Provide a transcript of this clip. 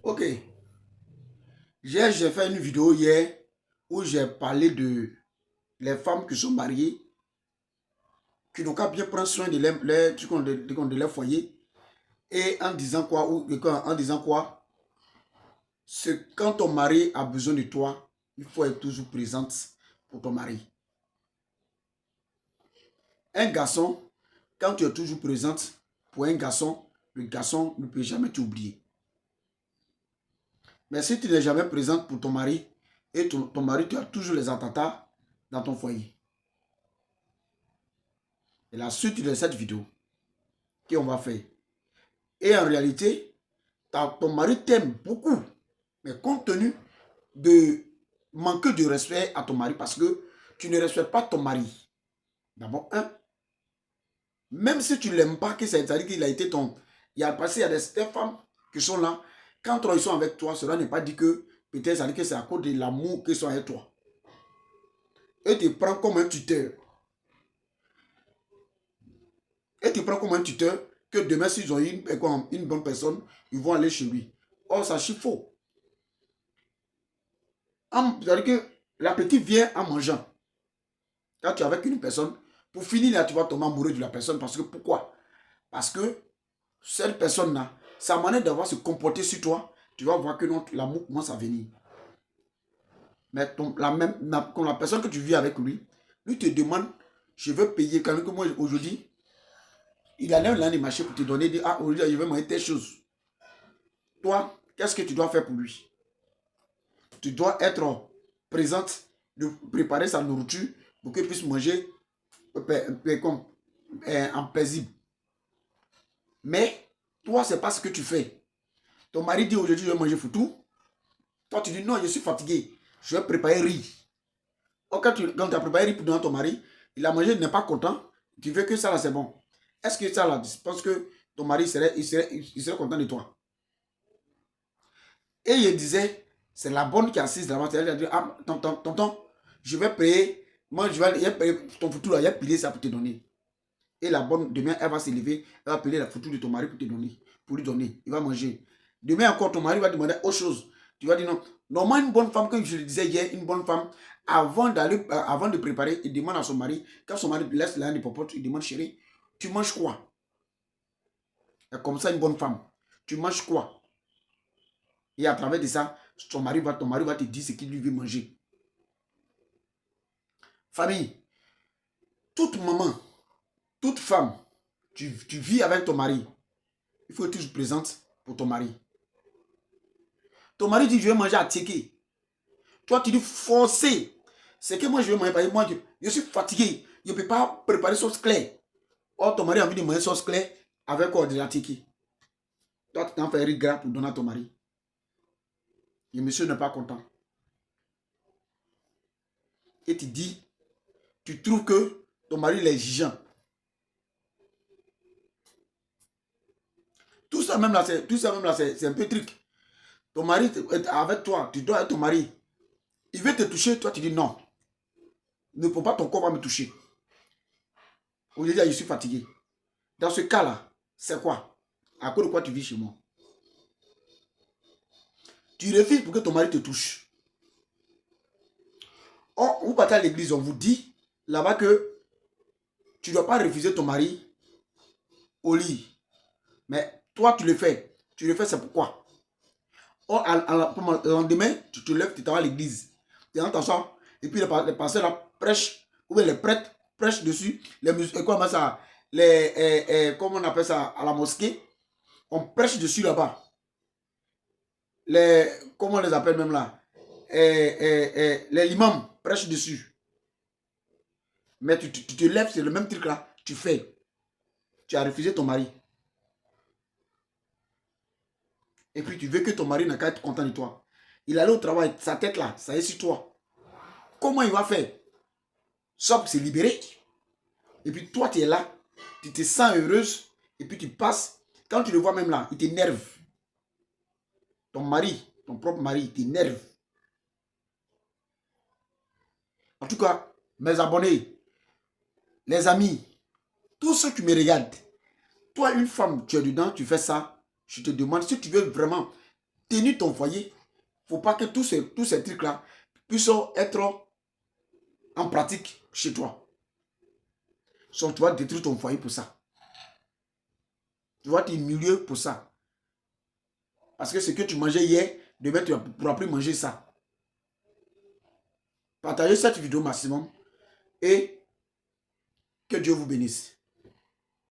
Ok, j'ai fait une vidéo hier où j'ai parlé de les femmes qui sont mariées, qui n'ont qu'à bien prendre soin de leur foyer. Et en disant quoi, en disant quoi, c'est quand ton mari a besoin de toi, il faut être toujours présente pour ton mari. Un garçon, quand tu es toujours présente pour un garçon, le garçon ne peut jamais t'oublier. Mais si tu n'es jamais présente pour ton mari, et ton mari, tu as toujours les attentats dans ton foyer. Et la suite de cette vidéo qu'on va faire. Et en réalité, ton mari t'aime beaucoup. Mais compte tenu de manquer de respect à ton mari, parce que tu ne respectes pas ton mari. D'abord, même si tu ne l'aimes pas, c'est-à-dire qu'il a été ton... Il y a des femmes qui sont là. Quand ils sont avec toi, cela n'est pas dit que peut-être que c'est à cause de l'amour qu'ils sont avec toi. Et tu prends comme un tuteur. Et tu prends comme un tuteur que demain, s'ils ont une bonne personne, ils vont aller chez lui. Or, ça c'est faux. C'est-à-dire que l'appétit vient en mangeant. Quand tu es avec une personne, pour finir là, tu vas tomber amoureux de la personne. Parce que pourquoi? Parce que cette personne-là, sa manière d'avoir se comporter sur toi, tu vas voir que l'amour commence à venir. Mais la personne que tu vis avec lui, lui te demande, je veux payer. Quand moi aujourd'hui, il a l'air de marcher pour te donner, dit, ah, aujourd'hui, je vais manger telle chose. Toi, qu'est-ce que tu dois faire pour lui? Tu dois être présente, de préparer sa nourriture pour qu'il puisse manger en paisible. Mais toi, c'est pas ce que tu fais. Ton mari dit aujourd'hui, je vais manger foutu. Toi, tu dis non, je suis fatigué. Je vais préparer riz. Quand tu as préparé riz pour donner à ton mari, il a mangé, il n'est pas content. Tu veux que ça là, c'est bon. Est-ce que ça là, tu penses que ton mari serait content de toi? Et il disait, c'est la bonne qui est assise là-bas. Elle a dit, ah, tonton, je vais payer. Moi, je vais payer ton foutu là, il a pilé ça pour te donner. Et la bonne, demain, elle va se lever, elle va payer la foutu de ton mari pour te donner, pour lui donner. Il va manger. Demain encore, ton mari va demander autre chose. Tu vas dire non. Normalement, une bonne femme, comme je le disais hier, une bonne femme, avant de préparer, il demande à son mari, quand son mari laisse la de popote, il demande, chérie, tu manges quoi? Et comme ça, une bonne femme, tu manges quoi? Et à travers de ça, ton mari va te dire ce qu'il lui veut manger. Famille, toute maman, toute femme, tu vis avec ton mari. Il faut être toujours présente pour ton mari. Ton mari dit, je vais manger à Tchéké. Toi, tu dis, forcer. C'est que moi, je vais manger. Moi, je suis fatigué. Je ne peux pas préparer sauce claire. Or, ton mari a envie de manger sauce claire avec quoi de la Tchéké. Toi, tu t'en fais un gras pour donner à ton mari. Le monsieur n'est pas content. Et tu dis, tu trouves que ton mari est exigeant. Tout ça même là, c'est un peu truc. Ton mari est avec toi, tu dois être ton mari. Il veut te toucher, toi tu dis non. Ne peux pas, ton corps va me toucher. Au lieu de dire, je suis fatigué. Dans ce cas-là, c'est quoi? À cause de quoi tu vis chez moi? Tu refuses pour que ton mari te touche. Or, vous partez à l'église, on vous dit là-bas que tu ne dois pas refuser ton mari au lit. Mais toi, tu le fais. Tu le fais, c'est pourquoi? Or, le lendemain, tu te lèves, tu t'en vas à l'église. Tu rentres t'asseoir, et puis les pasteurs là prêchent, ou bien les prêtres prêchent dessus. Comment ça? Comment on appelle ça? À la mosquée, on prêche dessus là-bas. Comment on les appelle même là? Les imams prêchent dessus. Mais tu te lèves, c'est le même truc là, tu fais. Tu as refusé ton mari. Et puis tu veux que ton mari n'a qu'à être content de toi. Il allait au travail, sa tête là, ça est sur toi. Comment il va faire? Sauf pour se libérer. Et puis toi, tu es là, tu te sens heureuse, et puis tu passes. Quand tu le vois même là, il t'énerve. Ton mari, ton propre mari, il t'énerve. En tout cas, mes abonnés, les amis, tous ceux qui me regardent, toi, une femme, tu es dedans, tu fais ça, je te demande si tu veux vraiment tenir ton foyer. Il ne faut pas que tous ces trucs-là puissent être en pratique chez toi. Tu vas détruire ton foyer pour ça. Tu vas t'humilier pour ça. Parce que ce que tu mangeais hier, demain tu ne pourras plus manger ça. Partagez cette vidéo maximum et que Dieu vous bénisse.